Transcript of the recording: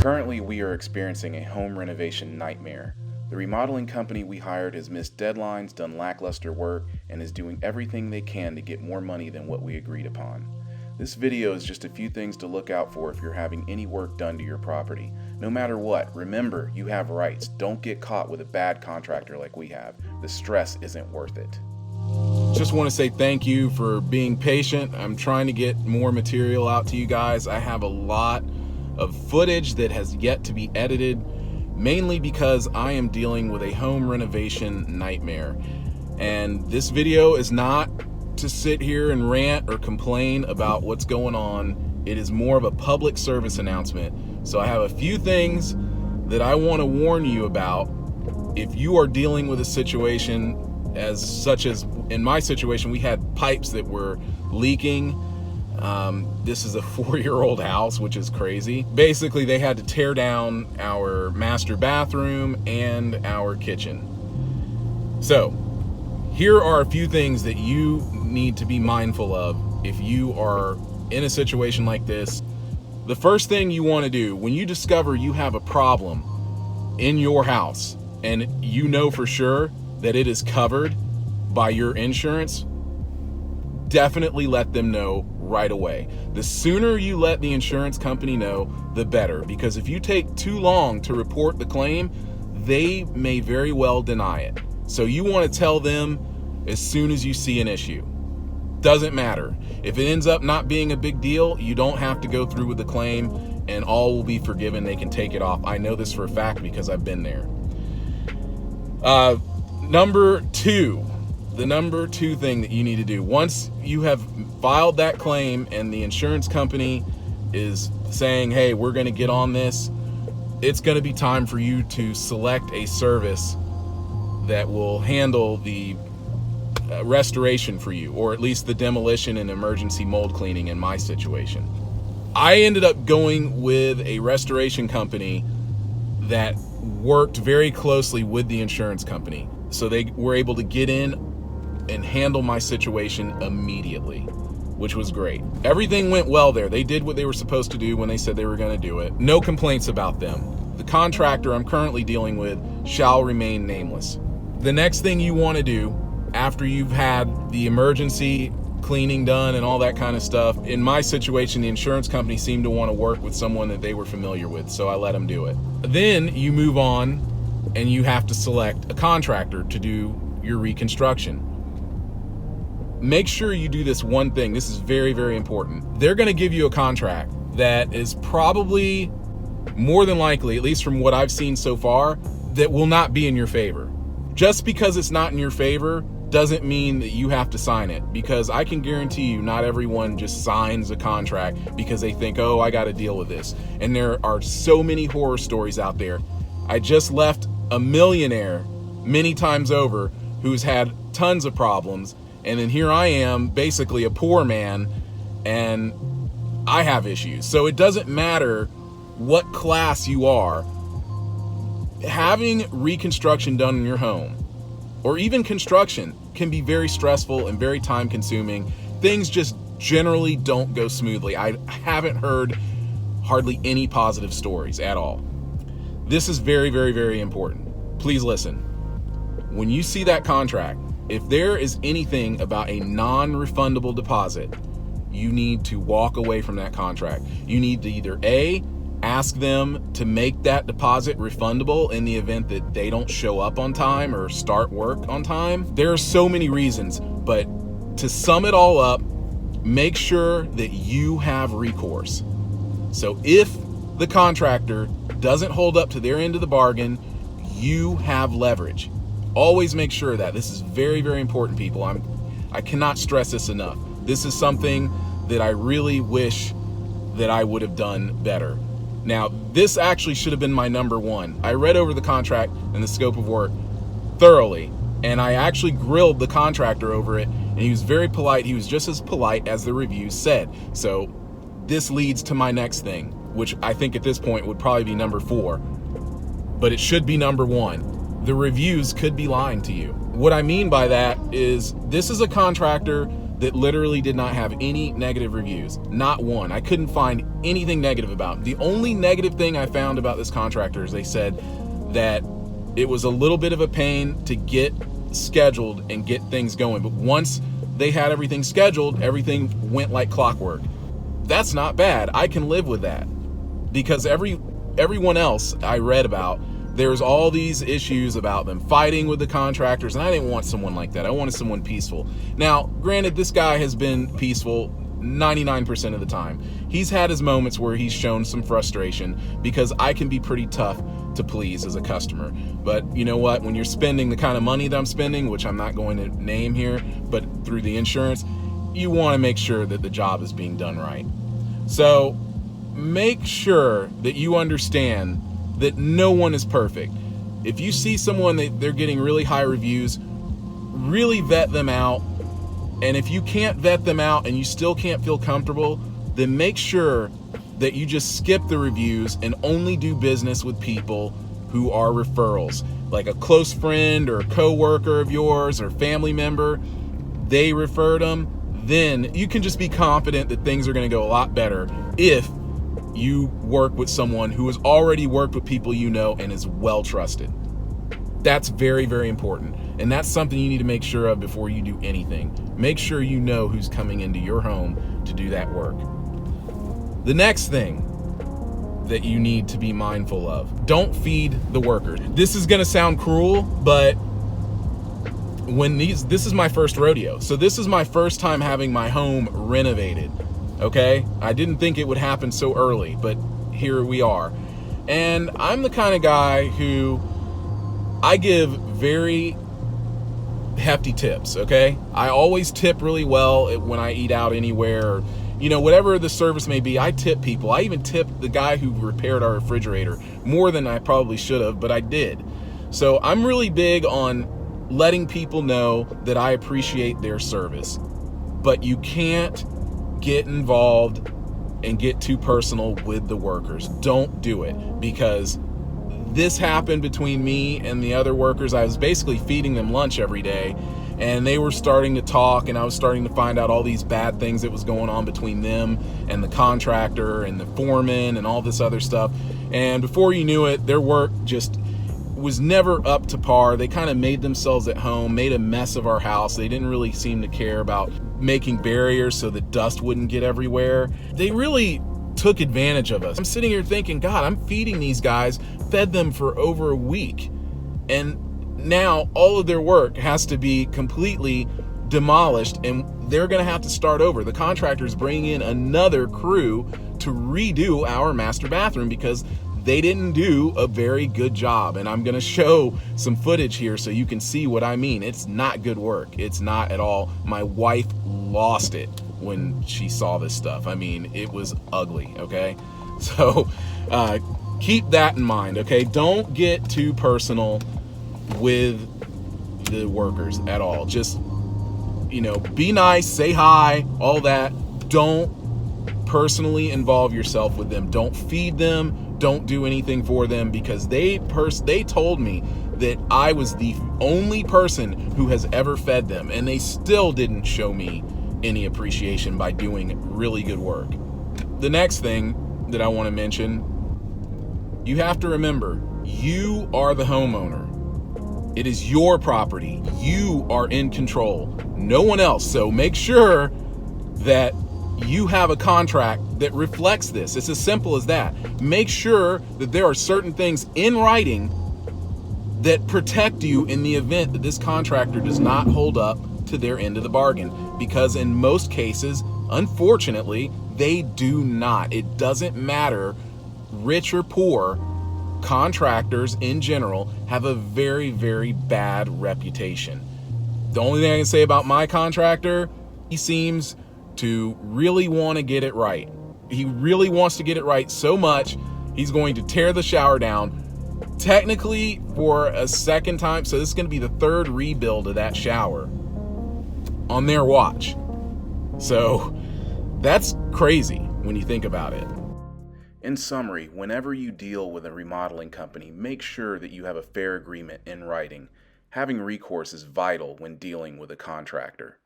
Currently, we are experiencing a home renovation nightmare. The remodeling company we hired has missed deadlines, done lackluster work, and is doing everything they can to get more money than what we agreed upon. This video is just a few things to look out for if you're having any work done to your property. No matter what, remember you have rights. Don't get caught with a bad contractor like we have. The stress isn't worth it. Just want to say thank you for being patient. I'm trying to get more material out to you guys. I have a lot of footage that has yet to be edited, mainly because I am dealing with a home renovation nightmare. And this video is not to sit here and rant or complain about what's going on. It is more of a public service announcement. So I have a few things that I want to warn you about if you are dealing with a situation such as in my situation. We had pipes that were leaking. This is a 4-year-old house, which is crazy. Basically, they had to tear down our master bathroom and our kitchen. So here are a few things that you need to be mindful of if you are in a situation like this. The first thing you want to do when you discover you have a problem in your house and you know for sure that it is covered by your insurance, definitely let them know right away. The sooner you let the insurance company know, the better, because if you take too long to report the claim, they may very well deny it. So you want to tell them as soon as you see an issue. Doesn't matter. If it ends up not being a big deal, you don't have to go through with the claim and all will be forgiven. They can take it off. I know this for a fact because I've been there. The number two thing that you need to do, once you have filed that claim and the insurance company is saying, hey, we're going to get on this, it's going to be time for you to select a service that will handle the restoration for you, or at least the demolition and emergency mold cleaning in my situation. I ended up going with a restoration company that worked very closely with the insurance company. So they were able to get in and handle my situation immediately, which was great. Everything went well there. They did what they were supposed to do when they said they were going to do it. No complaints about them. The contractor I'm currently dealing with shall remain nameless. The next thing you want to do after you've had the emergency cleaning done and all that kind of stuff, in my situation, the insurance company seemed to want to work with someone that they were familiar with, so I let them do it. Then you move on and you have to select a contractor to do your reconstruction. Make sure you do this one thing. This is very, very important. They're going to give you a contract that is probably, more than likely, at least from what I've seen so far, that will not be in your favor. Just because it's not in your favor doesn't mean that you have to sign it, because I can guarantee you not everyone just signs a contract because they think, oh, I got to deal with this. And there are so many horror stories out there. I just left a millionaire many times over who's had tons of problems, and then here I am, basically a poor man, and I have issues. So it doesn't matter what class you are. Having reconstruction done in your home, or even construction, can be very stressful and very time consuming. Things just generally don't go smoothly. I haven't heard hardly any positive stories at all. This is very, very, very important. Please listen. When you see that contract, if there is anything about a non-refundable deposit, you need to walk away from that contract. You need to either A, ask them to make that deposit refundable in the event that they don't show up on time or start work on time. There are so many reasons, but to sum it all up, make sure that you have recourse. So if the contractor doesn't hold up to their end of the bargain, you have leverage. Always make sure that. This is very, very important, people. I cannot stress this enough. This is something that I really wish that I would have done better. Now, this actually should have been my number one. I read over the contract and the scope of work thoroughly, and I actually grilled the contractor over it, and he was very polite. He was just as polite as the review said. So this leads to my next thing, which I think at this point would probably be number 4, but it should be number 1. The reviews could be lying to you. What I mean by that is, this is a contractor that literally did not have any negative reviews. Not one. I couldn't find anything negative about it. The only negative thing I found about this contractor is they said that it was a little bit of a pain to get scheduled and get things going. But once they had everything scheduled, everything went like clockwork. That's not bad. I can live with that, because everyone else I read about, there's all these issues about them fighting with the contractors, and I didn't want someone like that. I wanted someone peaceful. Now, granted, this guy has been peaceful 99% of the time. He's had his moments where he's shown some frustration, because I can be pretty tough to please as a customer. But you know what? When you're spending the kind of money that I'm spending, which I'm not going to name here, but through the insurance, you want to make sure that the job is being done right. So make sure that you understand that no one is perfect. If you see someone that they're getting really high reviews, really vet them out. And if you can't vet them out and you still can't feel comfortable, then make sure that you just skip the reviews and only do business with people who are referrals, like a close friend or a coworker of yours or family member. They referred them. Then you can just be confident that things are going to go a lot better if you work with someone who has already worked with people you know and is well trusted. That's very, very important. And that's something you need to make sure of before you do anything. Make sure you know who's coming into your home to do that work. The next thing that you need to be mindful of, don't feed the workers. This is going to sound cruel, but this is my first rodeo. So this is my first time having my home renovated. Okay, I didn't think it would happen so early, but here we are. And I'm the kind of guy who I give very hefty tips, okay? I always tip really well when I eat out anywhere, or, whatever the service may be, I tip people. I even tipped the guy who repaired our refrigerator more than I probably should have, but I did. So I'm really big on letting people know that I appreciate their service. But you can't get involved and get too personal with the workers. Don't do it, because this happened between me and the other workers. I was basically feeding them lunch every day, and they were starting to talk, and I was starting to find out all these bad things that was going on between them and the contractor and the foreman and all this other stuff. And before you knew it, their work just was never up to par. They kind of made themselves at home, made a mess of our house. They didn't really seem to care about making barriers so that dust wouldn't get everywhere. They really took advantage of us. I'm sitting here thinking, God, I'm feeding these guys, fed them for over a week, and now all of their work has to be completely demolished, and they're going to have to start over. The contractor's bringing in another crew to redo our master bathroom because they didn't do a very good job. And I'm going to show some footage here so you can see what I mean. It's not good work. It's not at all. My wife lost it when she saw this stuff. I mean, it was ugly, okay? So keep that in mind, okay? Don't get too personal with the workers at all. Just, be nice, say hi, all that. Don't personally involve yourself with them. Don't feed them. Don't do anything for them, because they told me that I was the only person who has ever fed them, and they still didn't show me any appreciation by doing really good work. The next thing that I want to mention, you have to remember, you are the homeowner. It is your property. You are in control, no one else. So make sure that you have a contract that reflects this. It's as simple as that. Make sure that there are certain things in writing that protect you in the event that this contractor does not hold up to their end of the bargain, because in most cases, unfortunately, they do not. It doesn't matter, rich or poor, contractors in general have a very, very bad reputation. The only thing I can say about my contractor, he seems to really want to get it right. He really wants to get it right so much, he's going to tear the shower down, technically for a second time. So this is going to be the third rebuild of that shower on their watch. So that's crazy when you think about it. In summary, whenever you deal with a remodeling company, make sure that you have a fair agreement in writing. Having recourse is vital when dealing with a contractor.